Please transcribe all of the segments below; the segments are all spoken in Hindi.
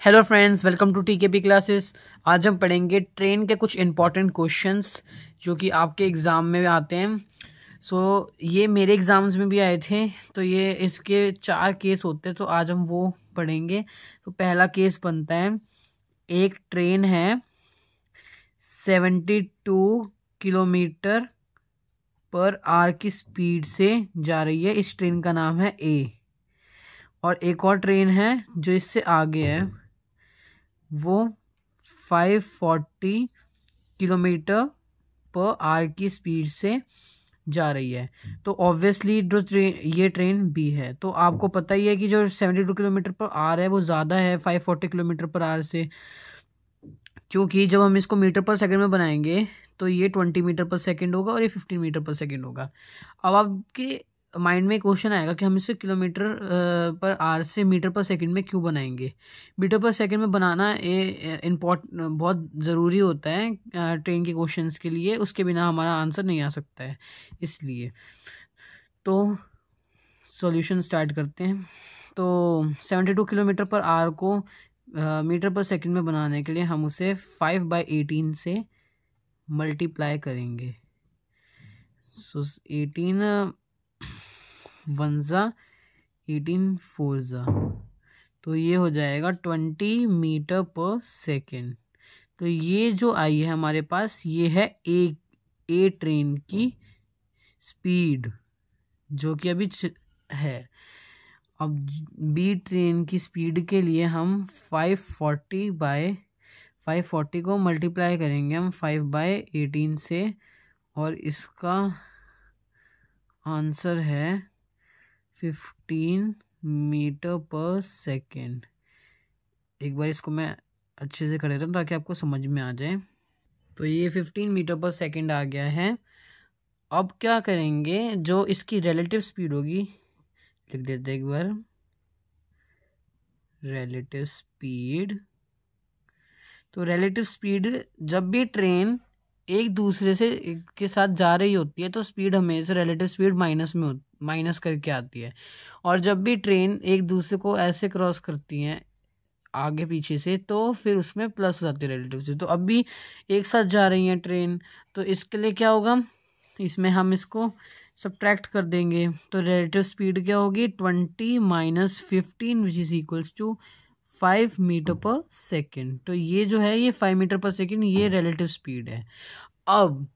Hello friends, welcome to TKP classes. आज हम पढ़ेंगे ट्रेन के कुछ इंपॉर्टेंट क्वेश्चंस जो कि आपके एग्ज़ाम में आते हैं। ये मेरे एग्ज़ाम्स में भी आए थे। तो ये इसके 4 केस होते हैं, तो आज हम वो पढ़ेंगे। तो पहला केस बनता है, एक ट्रेन है 72 किलोमीटर पर आवर की स्पीड से जा रही है। इस ट्रेन का नाम है ए। और एक और ट्रेन है जो इससे आगे है, वो 540 किलोमीटर पर आवर की स्पीड से जा रही है। तो ऑब्वियसली जो ये ट्रेन बी है। तो आपको पता ही है कि जो 72 किलोमीटर पर आवर है वो ज़्यादा है 540 किलोमीटर पर आवर से, क्योंकि जब हम इसको मीटर पर सेकंड में बनाएंगे तो ये 20 मीटर पर सेकंड होगा और ये 15 मीटर पर सेकंड होगा। अब आपके माइंड में क्वेश्चन आएगा कि हम इसे किलोमीटर पर आवर से मीटर पर सेकंड में क्यों बनाएंगे। मीटर पर सेकंड में बनाना बहुत ज़रूरी होता है ट्रेन के क्वेश्चंस के लिए, उसके बिना हमारा आंसर नहीं आ सकता है। इसलिए तो सॉल्यूशन स्टार्ट करते हैं। तो 72 किलोमीटर पर आवर को मीटर पर सेकंड में बनाने के लिए हम उसे 5/18 से मल्टीप्लाई करेंगे। सो 18 1 18 4 तो ये हो जाएगा 20 मीटर पर सेकेंड। तो ये जो आई है हमारे पास, ये है ए ट्रेन की स्पीड जो कि अभी है। अब बी ट्रेन की स्पीड के लिए हम 540 को मल्टीप्लाई करेंगे हम 5/18 से, और इसका आंसर है 15 मीटर पर सेकेंड। एक बार इसको मैं अच्छे से कर देता हूँ ताकि आपको समझ में आ जाए। तो ये 15 मीटर पर सेकेंड आ गया है। अब क्या करेंगे, जो इसकी रिलेटिव स्पीड होगी, लिख देते एक बार, रिलेटिव स्पीड। तो रिलेटिव स्पीड, जब भी ट्रेन एक दूसरे से के साथ जा रही होती है तो स्पीड हमेशा रिलेटिव स्पीड माइनस करके आती है। और जब भी ट्रेन एक दूसरे को ऐसे क्रॉस करती हैं आगे पीछे से, तो फिर उसमें प्लस हो जाती है रिलेटिव स्पीड। तो अब भी एक साथ जा रही हैं ट्रेन, तो इसके लिए क्या होगा, इसमें हम इसको सब्ट्रैक्ट कर देंगे। तो रिलेटिव स्पीड क्या होगी, 20 - 15 which is equals to 5 metre per second. तो ये जो है, ये 5 मीटर पर सेकेंड, ये रिलेटिव स्पीड है। अब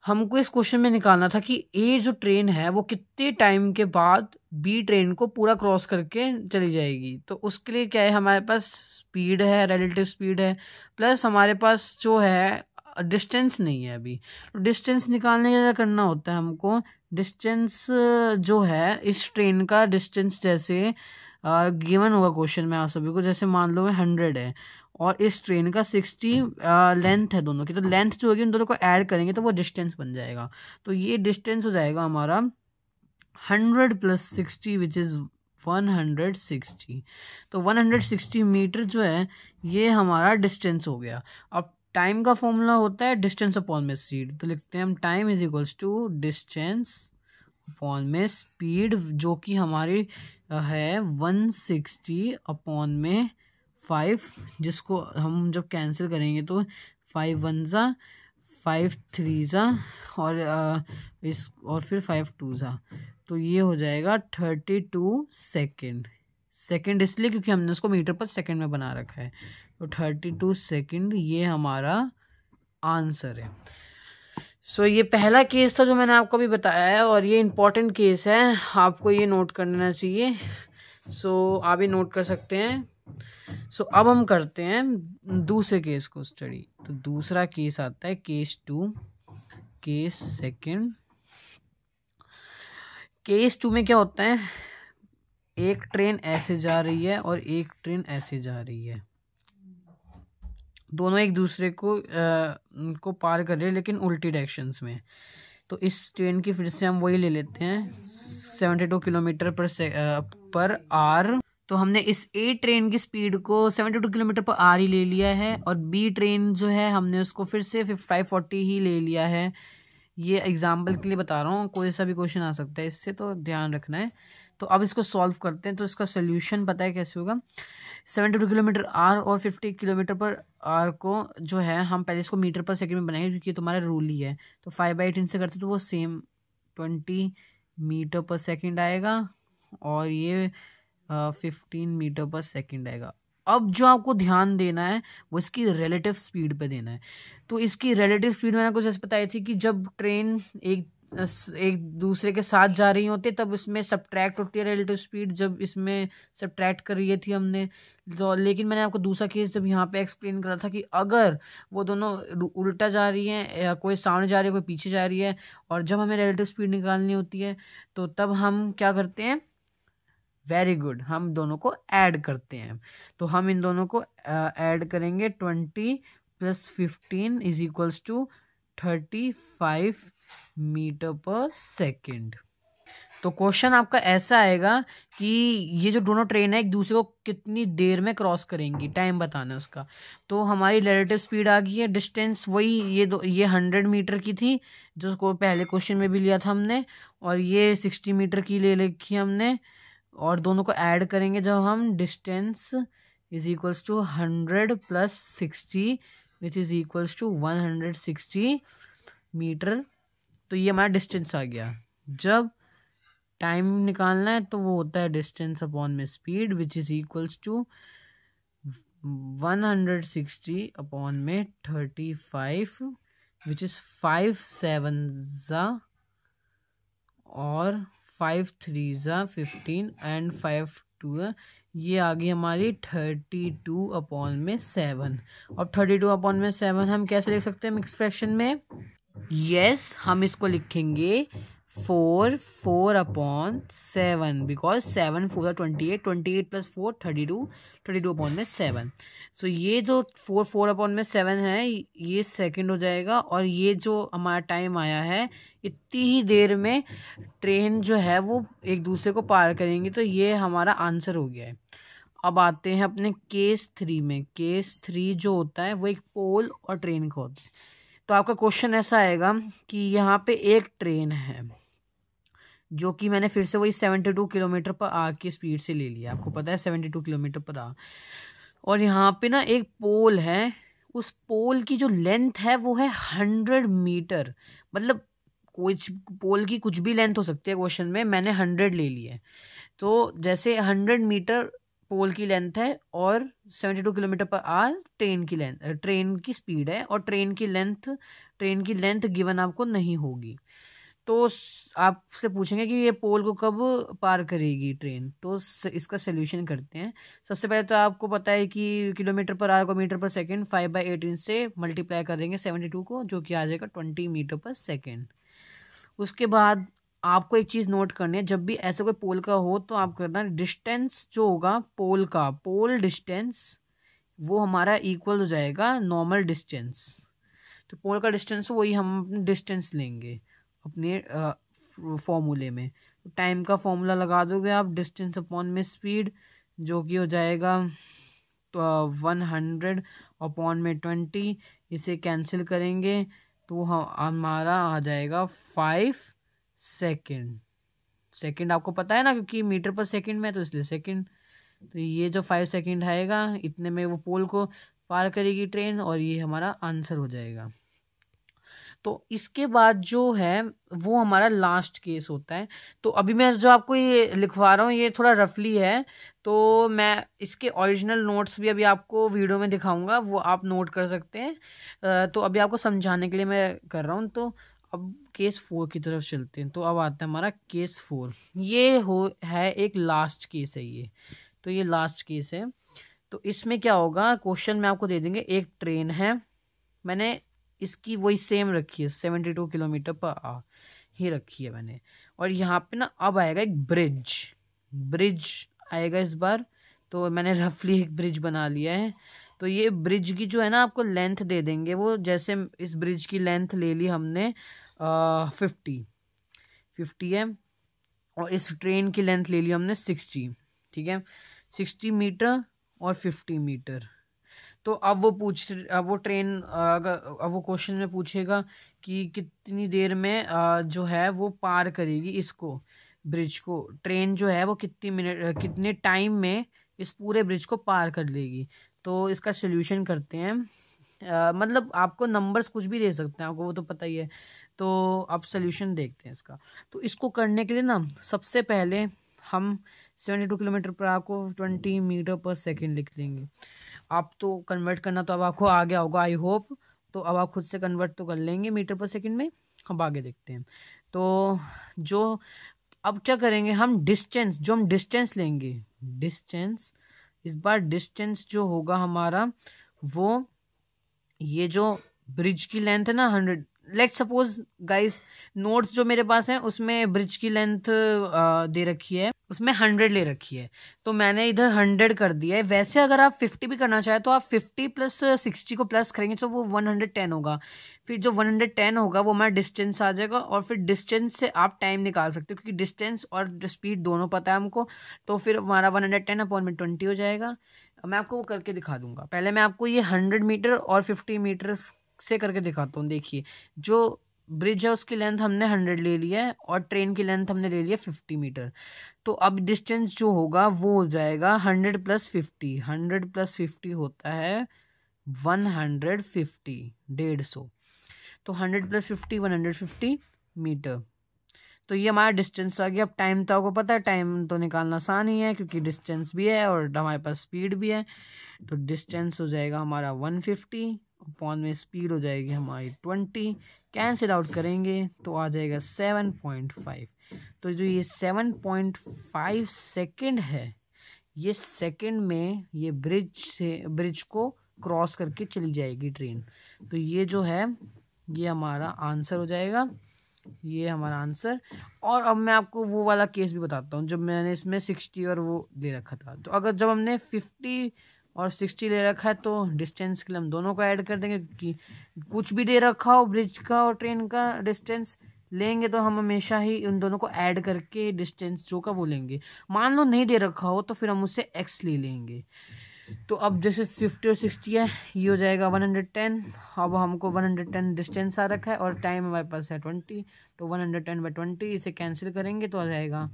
हमको इस क्वेश्चन में निकालना था कि ए जो ट्रेन है वो कितने टाइम के बाद बी ट्रेन को पूरा क्रॉस करके चली जाएगी। तो उसके लिए क्या है, हमारे पास स्पीड है, रिलेटिव स्पीड है, प्लस हमारे पास जो है डिस्टेंस नहीं है अभी। तो डिस्टेंस निकालने के लिए करना होता है हमको, डिस्टेंस जो है इस ट्रेन का डिस्टेंस, जैसे गिवन होगा क्वेश्चन में आप सभी को, जैसे मान लो 100 है और इस ट्रेन का 60 लेंथ है दोनों की। तो लेंथ जो होगी उन दोनों को ऐड करेंगे तो वो डिस्टेंस बन जाएगा। तो ये डिस्टेंस हो जाएगा हमारा 100 + 60 विच इज़ 160। तो 160 मीटर जो है ये हमारा डिस्टेंस हो गया। अब टाइम का फॉर्मूला होता है डिस्टेंस अपॉन में स्पीड। तो लिखते हैं हम, time is equals to distance upon में स्पीड, जो कि हमारी है 160 अपॉन में 5, जिसको हम जब कैंसिल करेंगे तो 5 1 ज़ा 5 3 ज़ा और फिर 5 2 ज़ा। तो ये हो जाएगा 32 सेकेंड। सेकेंड इसलिए क्योंकि हमने उसको मीटर पर सेकेंड में बना रखा है। तो 32 सेकेंड ये हमारा आंसर है। ये पहला केस था जो मैंने आपको अभी बताया है, और ये इम्पॉर्टेंट केस है, आपको ये नोट करना चाहिए। आप ये नोट कर सकते हैं। अब हम करते हैं दूसरे केस को स्टडी। तो दूसरा केस आता है केस 2, केस सेकंड। केस 2 में क्या होता है, एक ट्रेन ऐसे जा रही है और एक ट्रेन ऐसे जा रही है, दोनों एक दूसरे को पार कर रहे हैं लेकिन उल्टी डायरेक्शंस में। तो इस ट्रेन की फिर से हम वही ले लेते हैं, 72 किलोमीटर पर आवर। तो हमने इस ए ट्रेन की स्पीड को 72 किलोमीटर पर आवर ही ले लिया है, और बी ट्रेन जो है हमने उसको फिर से 540 ही ले लिया है। ये एग्जाम्पल के लिए बता रहा हूँ, कोई सा भी क्वेश्चन आ सकता है इससे, तो ध्यान रखना है। तो अब इसको सॉल्व करते हैं। तो इसका सोल्यूशन पता है कैसे होगा, 72 किलोमीटर आर और 50 किलोमीटर पर आर को जो है हम पहले इसको मीटर पर सेकंड में बनाएंगे क्योंकि तुम्हारा रूल ही है। तो 5/18 से करते तो वो सेम 20 मीटर पर सेकंड आएगा और ये 15 मीटर पर सेकंड आएगा। अब जो आपको ध्यान देना है वो इसकी रिलेटिव स्पीड पे देना है। तो इसकी रिलेटिव स्पीड मैंने कुछ ऐसे बताई थी कि जब ट्रेन एक दूसरे के साथ जा रही होती है तब इसमें सब्ट्रैक्ट होती है रिलेटिव स्पीड, जब इसमें सब्ट्रैक्ट कर रही थी हमने। तो लेकिन मैंने आपको दूसरा केस जब यहाँ पे एक्सप्लेन करा था कि अगर वो दोनों उल्टा जा रही हैं या कोई सामने जा रही है कोई पीछे जा रही है और जब हमें रिलेटिव स्पीड निकालनी होती है तो तब हम क्या करते हैं, वेरी गुड, हम दोनों को ऐड करते हैं। तो हम इन दोनों को ऐड करेंगे 20 + 15 = 35 मीटर पर सेकंड। तो क्वेश्चन आपका ऐसा आएगा कि ये जो दोनों ट्रेन है एक दूसरे को कितनी देर में क्रॉस करेंगी, टाइम बताना है उसका। तो हमारी रिलेटिव स्पीड आ गई है, डिस्टेंस वही ये 100 मीटर की थी जो पहले क्वेश्चन में भी लिया था हमने, और ये 60 मीटर की ले लिखी हमने, और दोनों को ऐड करेंगे जब हम, डिस्टेंस = 100 + 60 = 160 मीटर। तो ये हमारा डिस्टेंस आ गया। जब टाइम निकालना है तो वो होता है डिस्टेंस अपॉन में स्पीड = 160 अपॉन में 35 5 7 और 5 3 15 एंड 5 2 ये आ गई हमारी 32 अपॉन में 7। और 32 अपॉन में 7 हम कैसे लिख सकते हैं मिक्स फ्रैक्शन में? यस, हम इसको लिखेंगे 4 अपॉन 7 बिकॉज 7 4 28 28 + 4 32 अपॉन में 7। सो ये जो 4 अपॉन में 7 है ये सेकंड हो जाएगा, और ये जो हमारा टाइम आया है इतनी ही देर में ट्रेन जो है वो एक दूसरे को पार करेंगी। तो ये हमारा आंसर हो गया है। अब आते हैं अपने केस 3 में। केस 3 जो होता है वो एक पोल और ट्रेन का होता है। तो आपका क्वेश्चन ऐसा आएगा कि यहाँ पे एक ट्रेन है जो कि मैंने फिर से वही 72 किलोमीटर पर आवर की स्पीड से ले लिया, आपको पता है 72 किलोमीटर पर आवर। और यहाँ पे ना एक पोल है, उस पोल की जो लेंथ है वो है 100 मीटर। मतलब कुछ पोल की कुछ भी लेंथ हो सकती है, क्वेश्चन में मैंने 100 ले लिया है। तो जैसे 100 मीटर पोल की लेंथ है और 72 किलोमीटर पर आवर ट्रेन की स्पीड है, और ट्रेन की लेंथ गिवन आपको नहीं होगी। तो आपसे पूछेंगे कि ये पोल को कब पार करेगी ट्रेन। तो इसका सोल्यूशन करते हैं। सबसे पहले तो आपको पता है कि किलोमीटर पर आवर को मीटर पर सेकंड 5/18 से मल्टीप्लाई कर देंगे 72 को, जो कि आ जाएगा 20 मीटर पर सेकंड। उसके बाद आपको एक चीज़ नोट करनी है, जब भी ऐसे कोई पोल का हो तो आप करना डिस्टेंस जो होगा पोल डिस्टेंस वो हमारा इक्वल हो जाएगा नॉर्मल डिस्टेंस। तो पोल का डिस्टेंस वही हम डिस्टेंस लेंगे अपने फॉर्मूले में। टाइम का फॉर्मूला लगा दोगे आप, डिस्टेंस अपॉन में स्पीड, जो कि हो जाएगा तो 100 अपॉन में 20, इसे कैंसिल करेंगे तो हमारा आ जाएगा 5 सेकंड आपको पता है ना, क्योंकि मीटर पर सेकंड में तो इसलिए सेकंड। तो ये जो 5 सेकंड आएगा इतने में वो पोल को पार करेगी ट्रेन, और ये हमारा आंसर हो जाएगा। तो इसके बाद जो है वो हमारा लास्ट केस होता है। तो अभी मैं जो आपको ये लिखवा रहा हूँ ये थोड़ा रफली है, तो मैं इसके ओरिजिनल नोट्स भी अभी आपको वीडियो में दिखाऊंगा, वो आप नोट कर सकते हैं। तो अभी आपको समझाने के लिए मैं कर रहा हूँ। तो अब केस 4 की तरफ चलते हैं। तो अब आता है हमारा केस 4। ये है एक लास्ट केस है ये। तो ये लास्ट केस है। तो इसमें क्या होगा, क्वेश्चन में आपको दे देंगे एक ट्रेन है, मैंने इसकी वही सेम रखी है 72 किलोमीटर पर आवर ही रखी है मैंने। और यहाँ पे ना अब आएगा एक ब्रिज आएगा इस बार। तो मैंने रफली एक ब्रिज बना लिया है। तो ये ब्रिज की जो है ना आपको लेंथ दे देंगे वो, जैसे इस ब्रिज की लेंथ ले ली हमने 50 है, और इस ट्रेन की लेंथ ले ली हमने 60, ठीक है, 60 मीटर और 50 मीटर। तो अब वो क्वेश्चन में पूछेगा कि कितनी देर में जो है वो पार करेगी इसको, ब्रिज को, ट्रेन जो है वो कितने टाइम में इस पूरे ब्रिज को पार कर लेगी। तो इसका सोल्यूशन करते हैं। मतलब आपको नंबर्स कुछ भी दे सकते हैं, आपको वो तो पता ही है। तो अब सोल्यूशन देखते हैं इसका। तो इसको करने के लिए ना सबसे पहले हम 72 किलोमीटर पर आपको 20 मीटर पर सेकेंड लिख लेंगे। आप तो कन्वर्ट करना तो अब आपको आ गया होगा आई होप। तो अब आप खुद से कन्वर्ट तो कर लेंगे मीटर पर सेकेंड में। अब आगे देखते हैं। तो जो अब क्या करेंगे हम, डिस्टेंस जो हम डिस्टेंस लेंगे, डिस्टेंस इस बार डिस्टेंस जो होगा हमारा वो, ये जो ब्रिज की लेंथ है ना 100, लेट सपोज गाइस नोट्स जो मेरे पास है उसमें ब्रिज की लेंथ दे रखी है, उसमें 100 ले रखी है। तो मैंने इधर 100 कर दिया है। वैसे अगर आप 50 भी करना चाहे तो आप 50 प्लस 60 को प्लस करेंगे तो वो 110 होगा। फिर जो 110 होगा वो हमारा डिस्टेंस आ जाएगा, और फिर डिस्टेंस से आप टाइम निकाल सकते हो क्योंकि डिस्टेंस और स्पीड दोनों पता है हमको। तो फिर हमारा 110/20 हो जाएगा। मैं आपको वो करके दिखा दूंगा। पहले मैं आपको ये 100 मीटर और 50 मीटर से करके दिखाता हूँ। देखिए जो ब्रिज है उसकी लेंथ हमने 100 ले लिया है और ट्रेन की लेंथ हमने ले लिया 50 मीटर। तो अब डिस्टेंस जो होगा वो हो जाएगा 100 + 50। 100 + 50 होता है 150, 150। तो 100 + 50 150 मीटर। तो ये हमारा डिस्टेंस आ गया। अब टाइम तो आपको पता है, टाइम तो निकालना आसान ही है क्योंकि डिस्टेंस भी है और हमारे पास स्पीड भी है। तो डिस्टेंस हो जाएगा हमारा 150 अपॉन में स्पीड हो जाएगी हमारी 20। कैंसिल आउट करेंगे तो आ जाएगा 7.5। तो जो ये 7.5 सेकेंड है, ये सेकेंड में ये ब्रिज को क्रॉस करके चली जाएगी ट्रेन। तो ये जो है ये हमारा आंसर हो जाएगा, ये हमारा आंसर। और अब मैं आपको वो वाला केस भी बताता हूँ जब मैंने इसमें 60 और वो ले रखा था। तो अगर जब हमने 50 और 60 ले रखा है तो डिस्टेंस के लिए हम दोनों को ऐड कर देंगे, क्योंकि कुछ भी दे रखा हो ब्रिज का और ट्रेन का डिस्टेंस लेंगे तो हम हमेशा ही उन दोनों को ऐड करके डिस्टेंस जो का वो लेंगे। मान लो नहीं दे रखा हो तो फिर हम उससे x ले लेंगे। तो अब जैसे 50 और 60 है, ये हो जाएगा 110। अब हमको 110 डिस्टेंस आ रखा है और टाइम हमारे पास है 20। तो 110/20 इसे कैंसिल करेंगे तो आ जाएगा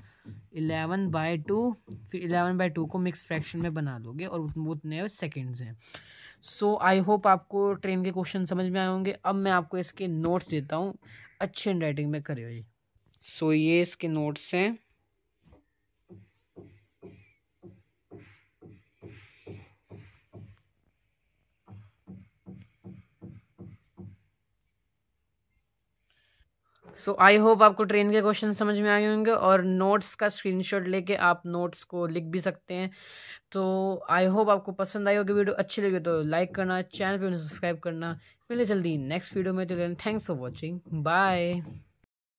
11/2। फिर 11/2 को मिक्स फ्रैक्शन में बना दोगे और वो उतने सेकेंड्स हैं। सो आई होप आपको ट्रेन के क्वेश्चन समझ में आए होंगे। अब मैं आपको इसके नोट्स देता हूँ, अच्छे हैंड राइटिंग में करे हुए। सो ये इसके नोट्स हैं। सो आई होप आपको ट्रेन के क्वेश्चन समझ में आए होंगे, और नोट्स का स्क्रीनशॉट लेके आप नोट्स को लिख भी सकते हैं। तो आई होप आपको पसंद आई होगी वीडियो। अच्छी लगी तो लाइक करना, चैनल पे सब्सक्राइब करना। मिले जल्दी नेक्स्ट वीडियो में। तो थैंक्स फॉर वॉचिंग, बाय।